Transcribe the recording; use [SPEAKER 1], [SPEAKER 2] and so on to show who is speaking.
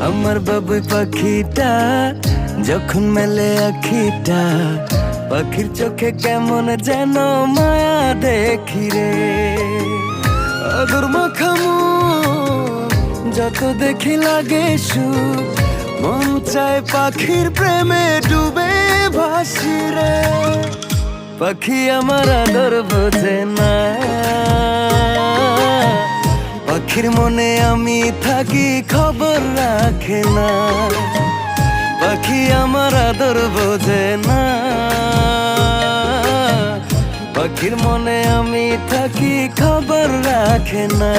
[SPEAKER 1] আমার বাবুই পাখিটা যখন মেলে আখিটা, পাখির চোখে কেমন যেন মায়া দেখি রে। আদর মাখামু যত দেখি লাগে সুখ, মন চায় পাখির প্রেমে ডুবে ভাসি রে। পাখি আমার আদর বোঝে না, পাখির মনে আমি থাকি খবর রাখে না। পাখি আমার আদর বোঝে না, পাখির মনে আমি থাকি খবর রাখে না।